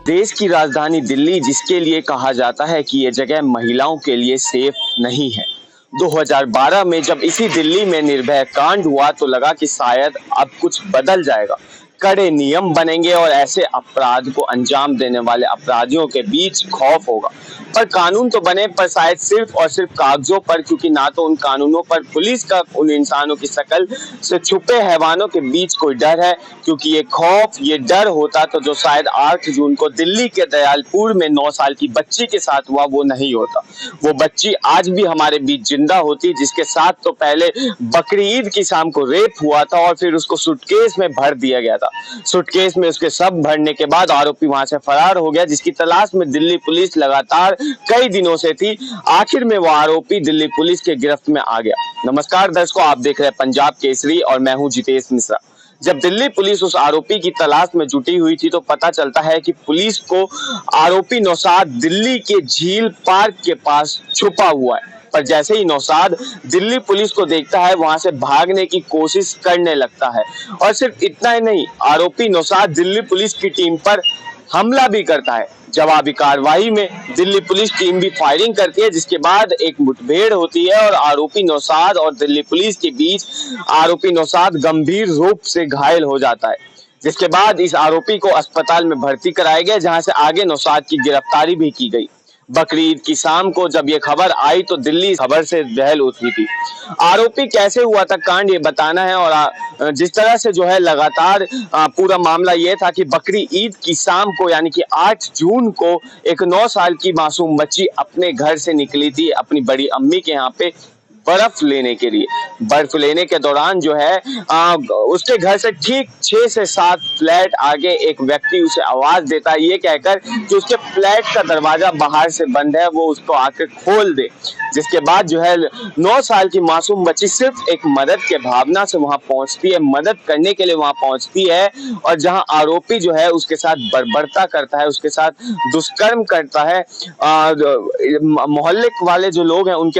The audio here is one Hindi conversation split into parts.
देश की राजधानी दिल्ली, जिसके लिए कहा जाता है कि ये जगह महिलाओं के लिए सेफ नहीं है। 2012 में जब इसी दिल्ली में निर्भया कांड हुआ तो लगा कि शायद अब कुछ बदल जाएगा, कड़े नियम बनेंगे और ऐसे अपराध को अंजाम देने वाले अपराधियों के बीच खौफ होगा। पर कानून तो बने, पर शायद सिर्फ और सिर्फ कागजों पर, क्योंकि ना तो उन कानूनों पर पुलिस का उन इंसानों की शक्ल से छुपे हैवानों के बीच कोई डर है। क्योंकि ये खौफ, ये डर होता तो जो शायद 8 जून को दिल्ली के दयालपुर में 9 साल की बच्ची के साथ हुआ, वो नहीं होता। वो बच्ची आज भी हमारे बीच जिंदा होती, जिसके साथ तो पहले बकरी ईद की शाम को रेप हुआ था और फिर उसको सूटकेस में भर दिया गया था। सूटकेस में उसके सब भरने के बाद आरोपी वहां से फरार हो गया, जिसकी तलाश में दिल्ली पुलिस लगातार कई दिनों से थी। आखिर में वो आरोपी दिल्ली पुलिस के गिरफ्त में आ गया। नमस्कार दर्शकों, आप देख रहे हैं पंजाब केसरी और मैं हूं जितेश मिश्रा। जब दिल्ली पुलिस उस आरोपी की तलाश में जुटी हुई थी तो पता चलता है कि पुलिस को आरोपी नौशाद दिल्ली के झील पार्क के पास छुपा हुआ है। पर जैसे ही नौशाद दिल्ली पुलिस को देखता है, वहां से भागने की कोशिश करने लगता है। और सिर्फ इतना ही नहीं, आरोपी नौशाद दिल्ली पुलिस की टीम पर हमला भी करता है। जवाबी कार्रवाई में दिल्ली पुलिस टीम भी फायरिंग करती है, जिसके बाद एक मुठभेड़ होती है और आरोपी नौशाद और दिल्ली पुलिस के बीच आरोपी नौशाद गंभीर रूप से घायल हो जाता है। जिसके बाद इस आरोपी को अस्पताल में भर्ती कराया गया, जहां से आगे नौशाद की गिरफ्तारी भी की गई। बकरी ईद की शाम को जब ये खबर आई तो दिल्ली खबर से दहल उठी थी। आरोपी कैसे हुआ था कांड, ये बताना है। और जिस तरह से जो है लगातार पूरा मामला ये था कि बकरी ईद की शाम को, यानी कि 8 जून को, एक 9 साल की मासूम बच्ची अपने घर से निकली थी अपनी बड़ी अम्मी के यहाँ पे बर्फ लेने के लिए। बर्फ लेने के दौरान जो है उसके घर से ठीक 6 से 7 फ्लैट आगे एक व्यक्ति उसे आवाज देता है, ये कहकर कि उसके फ्लैट का दरवाजा बाहर से बंद है, वो उसको आके खोल दे। जिसके बाद जो है 9 साल की मासूम बच्ची सिर्फ एक मदद के भावना से वहां पहुंचती है, मदद करने के लिए वहां पहुंचती है। और जहां आरोपी जो है उसके साथ बर्बरता करता है, उसके साथ दुष्कर्म करता है। मोहल्ले वाले जो लोग हैं उनके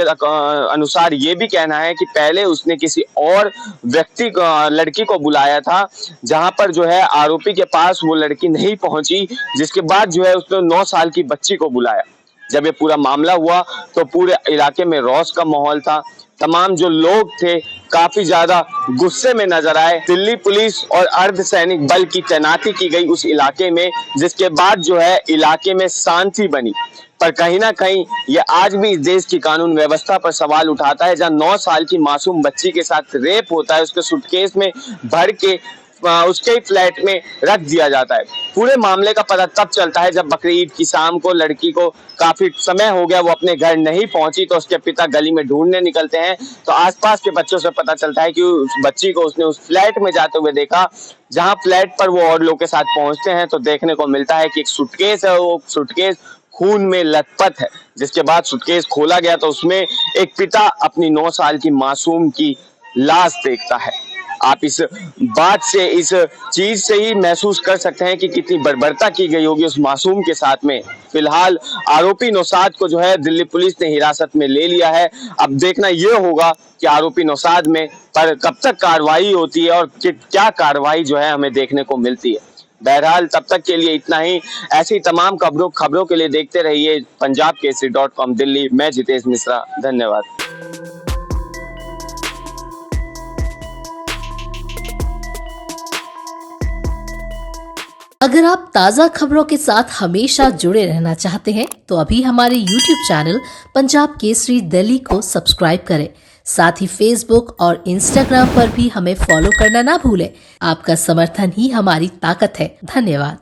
अनुसार ये भी कहना है कि पहले उसने किसी और व्यक्ति लड़की को बुलाया था, जहां पर जो है आरोपी के पास वो लड़की नहीं पहुंची। जिसके बाद जो है उसने 9 साल की बच्ची को बुलाया। जब ये पूरा मामला हुआ तो पूरे इलाके में रौष का माहौल था। तमाम जो लोग थे काफी ज्यादा गुस्से में नजर आए। दिल्ली पुलिस और अर्धसैनिक बल की तैनाती की गई उस इलाके में, जिसके बाद जो है इलाके में शांति बनी। पर कहीं ना कहीं ये आज भी इस देश की कानून व्यवस्था पर सवाल उठाता है, जहां 9 साल की मासूम बच्ची के साथ रेप होता है, उसके सूटकेस में भर के उसके ही फ्लैट में रख दिया जाता है। पूरे मामले का पता तब चलता है जब बकरी ईद की शाम को लड़की को काफी समय हो गया, वो अपने घर नहीं पहुंची, तो उसके पिता गली में ढूंढने निकलते हैं। तो आसपास के बच्चों से पता चलता है कि उस बच्ची को उसने उस फ्लैट में जाते हुए देखा। जहां फ्लैट पर वो और लोग के साथ पहुंचते हैं तो देखने को मिलता है कि एक सूटकेस है, वो सूटकेस खून में लथपथ है। जिसके बाद सूटकेस खोला गया तो उसमें एक पिता अपनी 9 साल की मासूम की लाश देखता है। आप इस बात से, इस चीज से ही महसूस कर सकते हैं कि कितनी बर्बरता की गई होगी उस मासूम के साथ में। फिलहाल आरोपी नौशाद को जो है दिल्ली पुलिस ने हिरासत में ले लिया है। अब देखना यह होगा कि आरोपी नौशाद में पर कब तक कार्रवाई होती है और क्या कार्रवाई जो है हमें देखने को मिलती है। बहरहाल तब तक के लिए इतना ही। ऐसी तमाम खबरों के लिए देखते रहिए punjabkesari.com दिल्ली। मैं जितेश मिश्रा, धन्यवाद। अगर आप ताज़ा खबरों के साथ हमेशा जुड़े रहना चाहते हैं तो अभी हमारे YouTube चैनल पंजाब केसरी दिल्ली को सब्सक्राइब करें। साथ ही Facebook और Instagram पर भी हमें फॉलो करना ना भूलें। आपका समर्थन ही हमारी ताकत है। धन्यवाद।